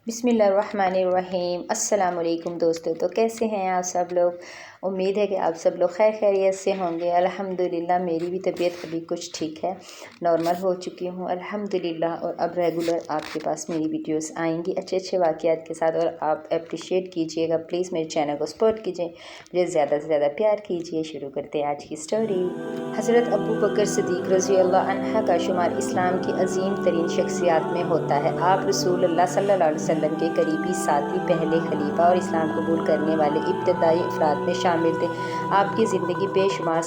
بسم اللہ الرحمن الرحیم۔ السلام علیکم دوستو، تو کیسے ہیں آپ سب لوگ؟ امید ہے کہ آپ سب لوگ خیر خیریت سے ہوں گے۔ الحمدللہ میری بھی طبیعت ابھی کچھ ٹھیک ہے، نارمل ہو چکی ہوں الحمدللہ، اور اب ریگولر آپ کے پاس میری ویڈیوز آئیں گی اچھے واقعات کے ساتھ، اور آپ اپریشیٹ کیجئے گا، پلیز میرے چینل کو سپورٹ کیجئے، مجھے زیادہ سے زیادہ پیار کیجئے۔ شروع کرتے ہیں آج کی سٹوری۔ حضرت ابو بکر صدیق رضی اللہ عنہ کا شمار اسلام کی عظیم ترین شخصیات میں ہوتا ہے۔ آپ رسول اللہ صلی اللہ علیہ وسلم کے قریبی ساتھی، پہلے خلیفہ اور اسلام قبول کرنے والے ابتدائی افراد میں شامل تھے۔ آپ کی زندگی بے شمار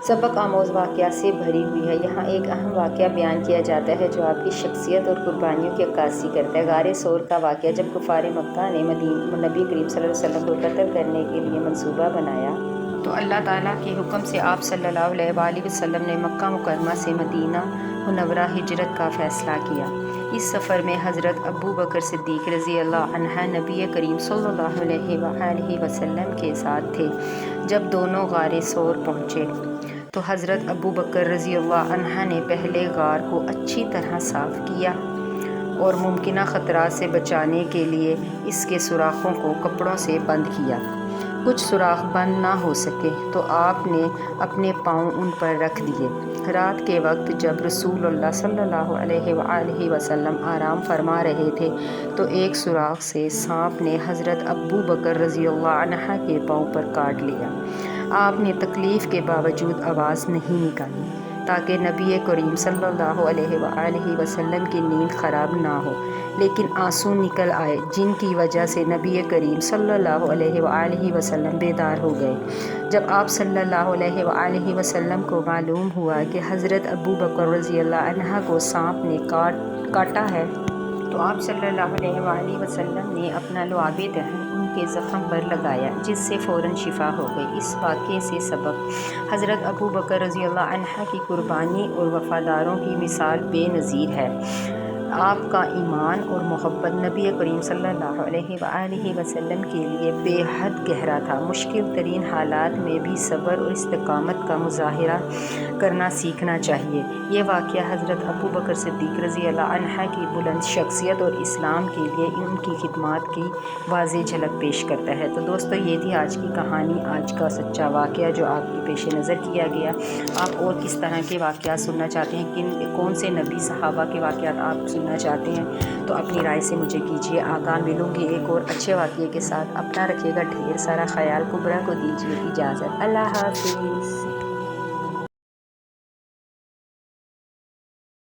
سبق آموز واقعات سے بھری ہوئی ہے۔ یہاں ایک اہم واقعہ بیان کیا جاتا ہے جو آپ کی شخصیت اور قربانیوں کی عکاسی کرتا ہے۔ غار ثور کا واقعہ۔ جب کفار مکہ نے نبی کریم صلی اللہ علیہ وسلم کو قتل کرنے کے لیے منصوبہ بنایا تو اللہ تعالیٰ کے حکم سے آپ صلی اللہ علیہ وآلہ وسلم نے مکہ مکرمہ سے مدینہ منورہ ہجرت کا فیصلہ کیا۔ اس سفر میں حضرت ابو بکر صدیق رضی اللہ عنہ نبی کریم صلی اللہ علیہ وآلہ وسلم کے ساتھ تھے۔ جب دونوں غار ثور پہنچے تو حضرت ابو بکر رضی اللہ عنہ نے پہلے غار کو اچھی طرح صاف کیا اور ممکنہ خطرات سے بچانے کے لیے اس کے سوراخوں کو کپڑوں سے بند کیا۔ کچھ سوراخ بند نہ ہو سکے تو آپ نے اپنے پاؤں ان پر رکھ دیے۔ رات کے وقت جب رسول اللہ صلی اللہ علیہ وآلہ وسلم آرام فرما رہے تھے تو ایک سوراخ سے سانپ نے حضرت ابو بکر رضی اللہ عنہ کے پاؤں پر کاٹ لیا۔ آپ نے تکلیف کے باوجود آواز نہیں نکالی تاکہ نبی کریم صلی اللہ علیہ وآلہ وسلم کی نیند خراب نہ ہو، لیکن آنسو نکل آئے جن کی وجہ سے نبی کریم صلی اللہ علیہ وآلہ وسلم بیدار ہو گئے۔ جب آپ صلی اللہ علیہ وآلہ وسلم کو معلوم ہوا کہ حضرت ابو بکر رضی اللہ عنہ کو سانپ نے کاٹا ہے تو آپ صلی اللہ علیہ وآلہ وسلم نے اپنا لعاب دہن ان کے زخم پر لگایا، جس سے فوراً شفا ہو گئی۔ اس واقعے سے سبق: حضرت ابو بکر رضی اللہ عنہ کی قربانی اور وفاداروں کی مثال بے نظیر ہے۔ آپ کا ایمان اور محبت نبی کریم صلی اللہ علیہ وآلہ وسلم کے لیے بے حد گہرا تھا۔ مشکل ترین حالات میں بھی صبر اور استقامت کا مظاہرہ کرنا سیکھنا چاہیے۔ یہ واقعہ حضرت ابو بکر صدیق رضی اللہ عنہ کی بلند شخصیت اور اسلام کے لیے ان کی خدمات کی واضح جھلک پیش کرتا ہے۔ تو دوستو، یہ تھی آج کی کہانی، آج کا سچا واقعہ جو آپ کے پیش نظر کیا گیا۔ آپ اور کس طرح کے واقعات سننا چاہتے ہیں، کون سے نبی صحابہ کے واقعات آپ سننا چاہتے ہیں، تو اپنی رائے سے مجھے کیجیے آگاہ۔ ملوں گی ایک اور اچھے واقعے کے ساتھ۔ اپنا رکھیے گا ڈھیر سارا خیال۔ کبرا کو دیجیے اجازت۔ اللہ حافظ۔